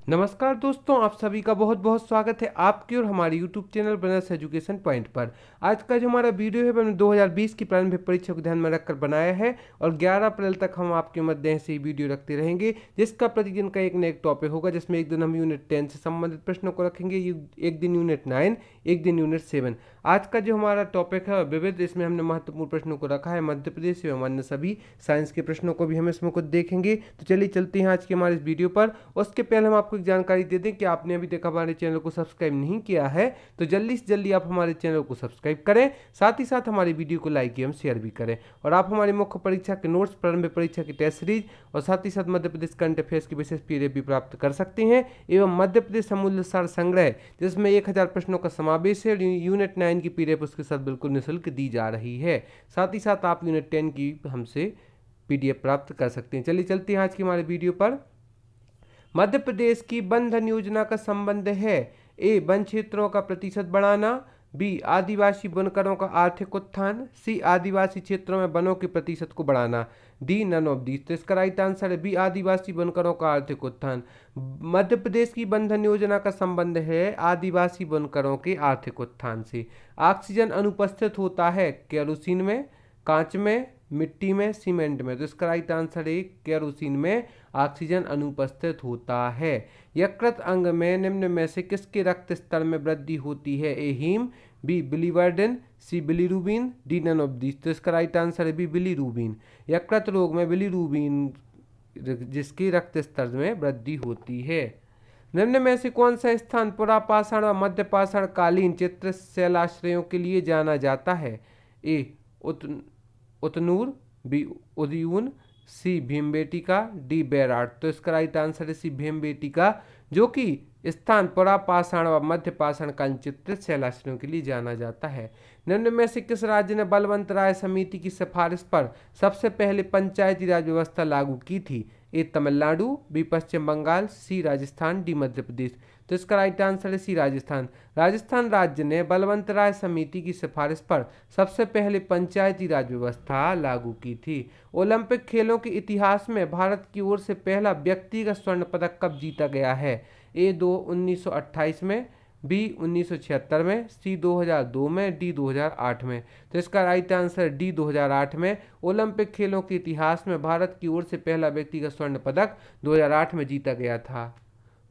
नमस्कार दोस्तों, आप सभी का बहुत बहुत स्वागत है आपके और हमारे यूट्यूब चैनल बनर्स एजुकेशन पॉइंट पर। आज का जो हमारा वीडियो है मैंने 2020 की प्रारंभिक परीक्षा को ध्यान में रखकर बनाया है और 11 अप्रैल तक हम आपके मध्य से ही वीडियो रखते रहेंगे, जिसका प्रतिदिन का एक न एक टॉपिक होगा। जिसमें एक दिन हम यूनिट 10 से संबंधित प्रश्नों को रखेंगे, एक दिन यूनिट 9, एक दिन यूनिट 7। आज का जो हमारा टॉपिक है विविध, इसमें हमने महत्वपूर्ण प्रश्नों को रखा है, मध्य प्रदेश एवं अन्य सभी साइंस के प्रश्नों को भी हम इसमें कुछ देखेंगे। तो चलिए चलते हैं आज के हमारे इस वीडियो पर। उसके पहले हम आपको एक जानकारी दे दें कि आपने अभी तक हमारे चैनल को सब्सक्राइब नहीं किया है तो जल्दी से जल्दी आप हमारे चैनल को सब्सक्राइब करें, साथ ही साथ हमारी वीडियो को लाइक एवं शेयर भी करें। और आप हमारी मुख्य परीक्षा के नोट्स, प्रारंभिक परीक्षा की टेस्ट सीरीज और साथ ही साथ मध्य प्रदेश करंट अफेयर्स की विशेष पीडीएफ भी प्राप्त कर सकते हैं। एवं मध्य प्रदेश समूल्य सार संग्रह, जिसमें 1000 प्रश्नों का समावेश है, यूनिट 9 की पीडीएफ उसके साथ बिल्कुल निःशुल्क दी जा रही है। साथ ही साथ आप यूनिट 10 की हमसे पीडीएफ प्राप्त कर सकते हैं। चलिए चलते हैं आज की हमारे वीडियो पर। मध्य प्रदेश की वन धन योजना का संबंध है ए वन क्षेत्रों का प्रतिशत बढ़ाना, बी आदिवासी बुनकरों का आर्थिक उत्थान, सी आदिवासी क्षेत्रों में वनों के प्रतिशत को बढ़ाना, डी नन ऑफ दीज। तो इसका राइट आंसर है बी आदिवासी बुनकरों का आर्थिक उत्थान। मध्य प्रदेश की वन धन योजना का संबंध है आदिवासी बुनकरों के आर्थिक उत्थान से। ऑक्सीजन अनुपस्थित होता है केरोसिन में, कांच में, मिट्टी में, सीमेंट में। तो इसका राइट आंसर है केरोसिन में ऑक्सीजन अनुपस्थित होता है। यकृत अंग में निम्न में से किसके रक्त स्तर में वृद्धि होती है? A heme, B biliverdin, C bilirubin, D none of these. तो इसका राइट आंसर है बी बिलीरुबिन। यकृत रोग में बिलीरुबिन जिसकी रक्त स्तर में वृद्धि होती है। निम्न में से कौन सा स्थान पुरापाषाण व मध्य पाषाण कालीन चित्र शैलाश्रयों के लिए जाना जाता है? ए उतनूर, बी उदयून, सी भीमबेटिका, डी बैराट। तो इसका राइट आंसर है सी भीमबेटिका, जो कि स्थान पुरापाषाण व मध्य पाषाण कालीन चित्रित शैलाश्रयों के लिए जाना जाता है। निम्न में से किस राज्य ने बलवंत राय समिति की सिफारिश पर सबसे पहले पंचायती राज व्यवस्था लागू की थी? ए तमिलनाडु, बी पश्चिम बंगाल, सी राजस्थान, डी मध्य प्रदेश। तो इसका राइट आंसर है सी राजस्थान। राजस्थान राज्य ने बलवंत राय समिति की सिफारिश पर सबसे पहले पंचायती राज व्यवस्था लागू की थी। ओलंपिक खेलों के इतिहास में भारत की ओर से पहला व्यक्तिगत स्वर्ण पदक कब जीता गया है? ए 1928 में, बी 1976 में, सी 2002 में, डी 2008 में। तो इसका राइट आंसर डी 2008 में। ओलंपिक खेलों के इतिहास में भारत की ओर से पहला व्यक्तिगत स्वर्ण पदक 2008 में जीता गया था।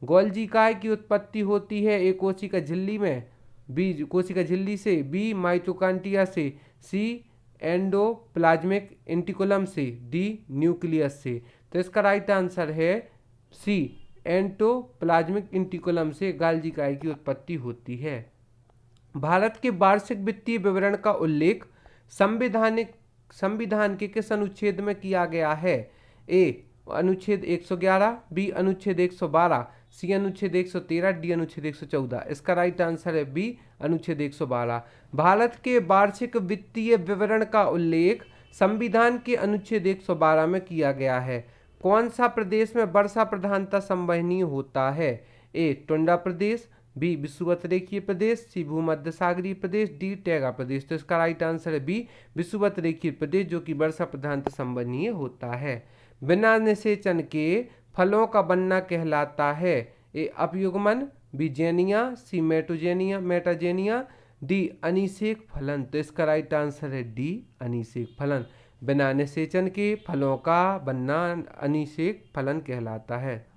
गोल्जी काय की उत्पत्ति होती है? ए कोशिका झिल्ली में, बी कोशिका झिल्ली से, बी माइटोकांड्रिया से, सी एंडोप्लाज्मिक इंटिकुलम से, डी न्यूक्लियस से। तो इसका राइट आंसर है सी एंडोप्लाज्मिक इंटिकुलम से गोल्जी काय की उत्पत्ति होती है। भारत के वार्षिक वित्तीय विवरण का उल्लेख संविधान के किस अनुच्छेद में किया गया है? ए अनुच्छेद 111, बी अनुच्छेद 112, सी अनुच्छेद 113, डी अनुच्छेद 114। इसका राइट आंसर है बी अनुच्छेद 112। भारत के वार्षिक वित्तीय विवरण का उल्लेख संविधान के अनुच्छेद 112 में किया गया है। कौन सा प्रदेश में वर्षा प्रधानता संवहनीय होता है? ए टुंडा प्रदेश, बी विषुवत-रेखीय प्रदेश, सी भूमध्य सागरीय प्रदेश, डी टैगा प्रदेश। तो इसका राइट आंसर है बी विषुवत-रेखीय प्रदेश, जो कि वर्षा प्रधानता संवहनीय होता है। बिना निषेचन के फलों का बनना कहलाता है? ए अपयुग्मन, बी जेनिया, सी मेटाजेनिया, डी अनिषेक फलन। तो इसका राइट आंसर है डी अनिषेक फलन। बिना निषेचन के फलों का बनना अनिषेक फलन कहलाता है।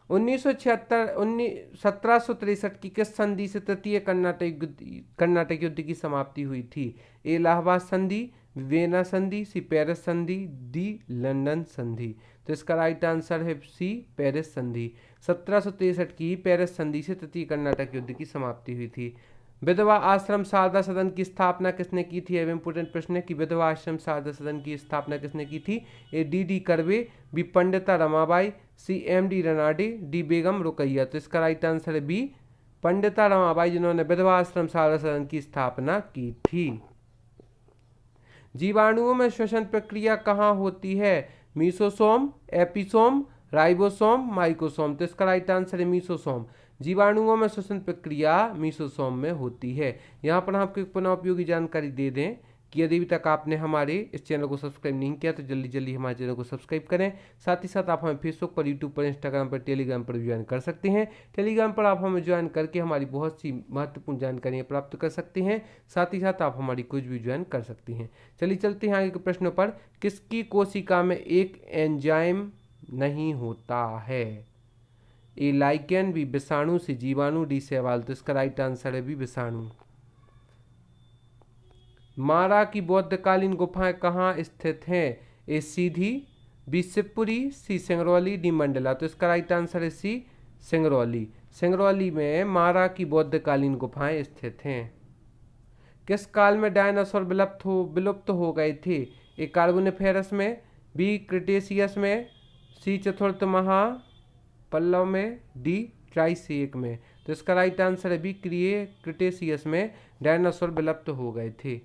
1763 की किस संधि से तृतीय कर्नाटक युद्ध की समाप्ति हुई थी? ए इलाहाबाद संधि, वियना संधि, सी पेरिस संधि, डी लंदन संधि। तो इसका राइट आंसर है सी पेरिस संधि। 1763 की पेरिस संधि से तृतीय कर्नाटक युद्ध की समाप्ति हुई थी। विधवा आश्रम शारदा सदन की स्थापना किसने की थी? अब इंपोर्टेंट प्रश्न है कि विधवा आश्रम शारदा सदन की स्थापना किसने की थी? A D curve, B Pandita Ramabai, C MD Ranade, D बेगम रुकैया। तो इसका राइट आंसर है बी पंडिता रमाबाई, जिन्होंने विधवा आश्रम शारदा सदन की स्थापना की थी। जीवाणुओं में श्वसन प्रक्रिया कहाँ होती है? Mesosome, episome, ribosome, microsome. तो इसका राइट आंसर है मीसोसोम। जीवाणुओं में श्वसन प्रक्रिया मीसोसोम में होती है। यहाँ पर आपको एक पुनः उपयोगी जानकारी दे दें कि यदि अभी तक आपने हमारे इस चैनल को सब्सक्राइब नहीं किया तो जल्दी जल्दी हमारे चैनल को सब्सक्राइब करें। साथ ही साथ आप हमें फेसबुक पर, यूट्यूब पर, इंस्टाग्राम पर, टेलीग्राम पर ज्वाइन कर सकते हैं। टेलीग्राम पर आप हमें ज्वाइन करके हमारी बहुत सी महत्वपूर्ण जानकारियाँ प्राप्त कर सकते हैं। साथ ही साथ आप हमारी कुछ भी ज्वाइन कर सकती हैं। चलिए चलते हैं आगे के प्रश्नों पर। किसकी कोशिका में एक एंजाइम नहीं होता है? ए लाइकेन, बी विषाणु, सी जीवाणु, डी शैवाल। तो इसका राइट आंसर है बी विषाणु। मारा की बौद्धकालीन गुफाएं कहाँ स्थित हैं? ए सीधी, बी शिवपुरी, सी सिंगरौली, डी मंडला। तो इसका राइट आंसर है सी सिंगरौली। सिंगरौली में मारा की बौद्धकालीन गुफाएं स्थित हैं। किस काल में डायनासोर विलुप्त हो गए थे? ए कार्बोनिफेरस में, बी क्रिटेशियस में, सी चतुर्थ महापल्लव में, डी ट्राइसिक में। तो इसका राइट आंसर है बी क्रिटेशियस में डायनासोर विलुप्त हो गए थे।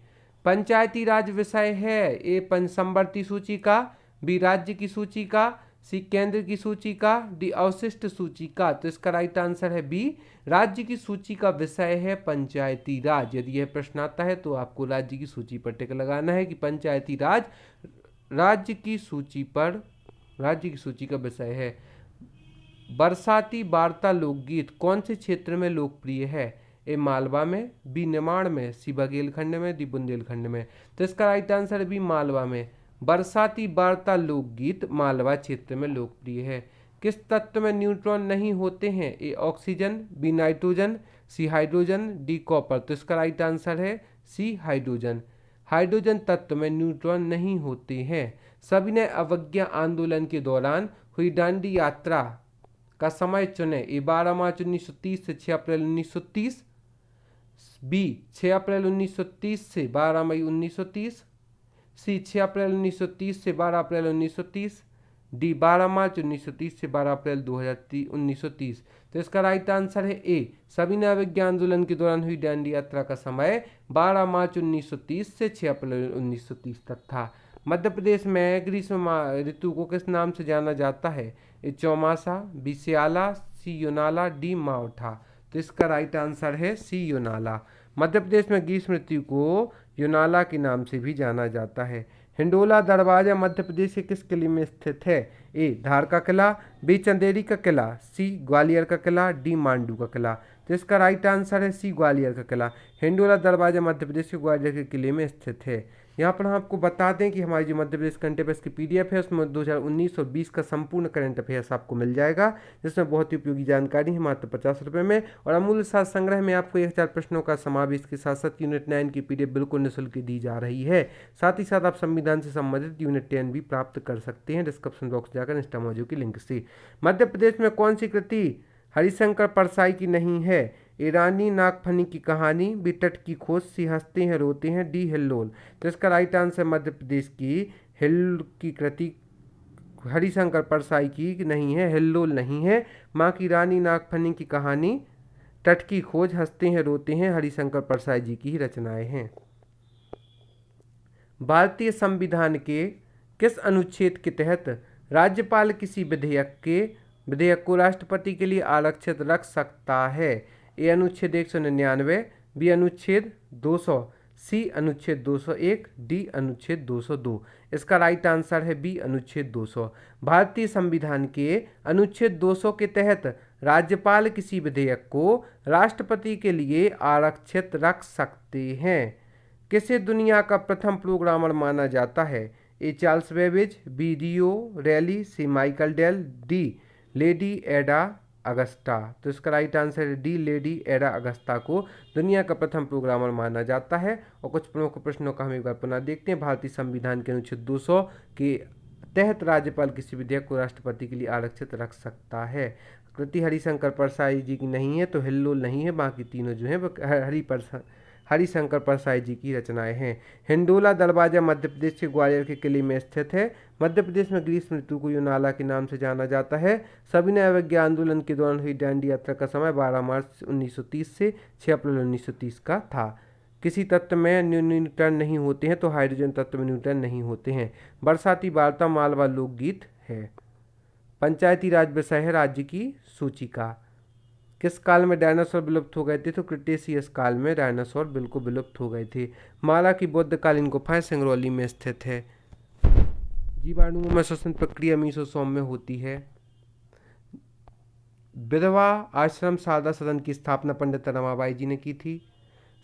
पंचायती राज विषय है? ए पंचसंवर्ती सूची का, बी राज्य की सूची का, सी केंद्र की सूची का, डी अवशिष्ट सूची का। तो इसका राइट आंसर है बी राज्य की सूची का विषय है पंचायती राज। यदि यह प्रश्न आता है तो आपको राज्य की सूची पर टिक लगाना है कि पंचायती राज राज्य की सूची का विषय है। बरसाती वार्ता लोकगीत कौन से क्षेत्र में लोकप्रिय है? ए मालवा में, बी निमाड़ में, सी बघेलखंड में, डी बुंदेलखंड में। तो इसका राइट आंसर है बी मालवा में। बरसाती वार्ता लोकगीत मालवा क्षेत्र में लोकप्रिय है। किस तत्व में न्यूट्रॉन नहीं होते हैं? A oxygen, B nitrogen, C hydrogen, D copper. तो इसका राइट आंसर है सी हाइड्रोजन। हाइड्रोजन तत्व में न्यूट्रॉन नहीं होते हैं। सविनय अवज्ञा आंदोलन के दौरान हुई दांडी यात्रा का समय चुने। ए 12 मार्च 1930 से 6 अप्रैल 1930, बी 6 अप्रैल 1930 से 12 मई 1930, सी 6 अप्रैल 1930 से 12 अप्रैल 1930, डी 12 मार्च 1930 से 12 अप्रैल 1930। तो इसका राइट आंसर है ए सविनय अवज्ञा आंदोलन के दौरान हुई दांडी यात्रा का समय 12 मार्च 1930 से 6 अप्रैल 1930 तक था। मध्य प्रदेश में ग्रीष्म ऋतु को किस नाम से जाना जाता है? ए चौमासा, बी सियाला, सी योनाला, डी मावठा। तो इसका राइट आंसर है सी योनाला। मध्य प्रदेश में ग्रीष्म ऋतु को योनाला के नाम से भी जाना जाता है। हिंडोला दरवाजा मध्य प्रदेश के किस किले में स्थित है? ए धार का किला, बी चंदेरी का किला, सी ग्वालियर का किला, डी मांडू का किला। तो इसका राइट आंसर है सी ग्वालियर का किला। हिंडोला दरवाजा मध्य प्रदेश के ग्वालियर के किले में स्थित है। यहाँ पर हम आपको बता दें कि हमारी जो मध्य प्रदेश करंट अफेयर्स की पीडीएफ है उसमें 2019 और 20 का संपूर्ण करंट अफेयर्स आपको मिल जाएगा, जिसमें बहुत ही उपयोगी जानकारी है मात्र 50 रुपये में। और अमूल्य सार संग्रह में आपको 1000 प्रश्नों का समावेश के साथ साथ यूनिट 9 की पीडीएफ बिल्कुल निःशुल्क दी जा रही है। साथ ही साथ आप संविधान से संबंधित यूनिट 10 भी प्राप्त कर सकते हैं डिस्क्रिप्शन बॉक्स जाकर इंस्टामोजो की लिंक से। मध्य प्रदेश में कौन सी कृति हरिशंकर परसाई की नहीं है? ईरानी नागफनी की कहानी, बी तट की खोज, सी हंसते हैं रोते हैं, डी हिल्लोल। तो इसका राइट आंसर मध्य प्रदेश की हिल की कृति हरिशंकर परसाई की नहीं है, हिल्लोल नहीं है। माँ की रानी नागफनी की कहानी, तट की खोज, हंसते हैं रोते हैं हरिशंकर परसाई जी की ही रचनाएं हैं। भारतीय संविधान के किस अनुच्छेद के तहत राज्यपाल किसी विधेयक को राष्ट्रपति के लिए आरक्षित रख सकता है? ए अनुच्छेद 199, बी अनुच्छेद 200, सी अनुच्छेद 201, डी अनुच्छेद 202। इसका राइट आंसर है बी अनुच्छेद 200। भारतीय संविधान के अनुच्छेद 200 के तहत राज्यपाल किसी विधेयक को राष्ट्रपति के लिए आरक्षित रख सकते हैं। किसे दुनिया का प्रथम प्रोग्रामर माना जाता है? A Charles Babbage, B Rio Rally, C Michael Dell, D Lady Ada Augusta. तो इसका राइट आंसर है डी लेडी एडा अगस्ता को दुनिया का प्रथम प्रोग्रामर माना जाता है। और कुछ प्रमुख प्रश्नों का हम एक बार पुनः देखते हैं। भारतीय संविधान के अनुच्छेद 200 के तहत राज्यपाल किसी विधेयक को राष्ट्रपति के लिए आरक्षित रख सकता है। कृति हरिशंकर परसाई जी की नहीं है तो हिल्लोल नहीं है, बाकी तीनों जो है वो हरिशंकर परसाई जी की रचनाएं हैं। हिंडोला दरवाजा मध्य प्रदेश के ग्वालियर के किले में स्थित है। मध्य प्रदेश में ग्रीष्म ऋतु को योनाला के नाम से जाना जाता है। सविनय अवज्ञा आंदोलन के दौरान हुई दांडी यात्रा का समय 12 मार्च 1930 से 6 अप्रैल 1930 का था। किसी तत्व में न्यूट्रॉन नहीं होते हैं तो हाइड्रोजन तत्व में न्यूट्रॉन नहीं होते हैं। बरसाती वार्ता मालवा लोकगीत है। पंचायती राज विषय है राज्य की सूची का। किस काल में डायनासोर विलुप्त हो गए थे? तो क्रिटेशियस काल में डायनासोर बिल्कुल विलुप्त हो गए थे। माला की बौद्धकालीन गुफाएं सिंगरौली में स्थित है। जीवाणुओं में श्वसन प्रक्रिया मीसोसोम में होती है। विधवा आश्रम सारदा सदन की स्थापना पंडित रमाबाई जी ने की थी।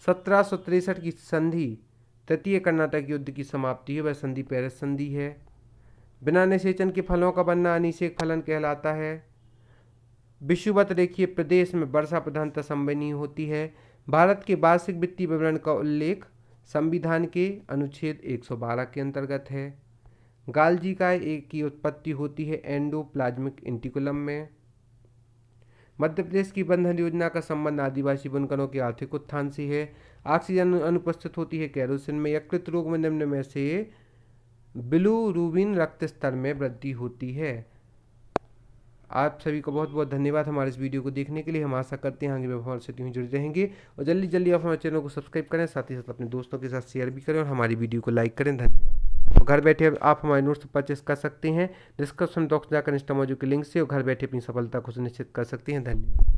1763 की संधि तृतीय कर्नाटक युद्ध की समाप्ति है, वह संधि पेरिस संधि है। बिना निषेचन के फलों का बनना अनिषेक फलन कहलाता है। विषुवत रेखीय प्रदेश में वर्षा प्रधानता संवहनीय होती है। भारत के वार्षिक वित्तीय विवरण का उल्लेख संविधान के अनुच्छेद 112 के अंतर्गत है। गाल्जी की उत्पत्ति होती है एंडोप्लाज्मिक इंटिकुलम में। मध्य प्रदेश की बंधन योजना का संबंध आदिवासी बुनकरों के आर्थिक उत्थान से है। ऑक्सीजन अनुपस्थित होती है केरोसिन में। यकृत रोग में निम्न में से बिलिरुबिन रक्त स्तर में वृद्धि होती है। आप सभी को बहुत बहुत धन्यवाद हमारे इस वीडियो को देखने के लिए। हम आशा करते हैं आगे भी हमारे साथ यूं जुड़े रहेंगे और जल्दी जल्दी आप हमारे चैनल को सब्सक्राइब करें, साथ ही साथ अपने दोस्तों के साथ शेयर भी करें और हमारी वीडियो को लाइक करें। धन्यवाद। और घर बैठे आप हमारे नोट्स परचेस कर सकते हैं। डिस्क्रिप्शन बॉक्स जाकर इंस्टामोजो के लिंक से और घर बैठे अपनी सफलता को सुनिश्चित कर सकते हैं। धन्यवाद।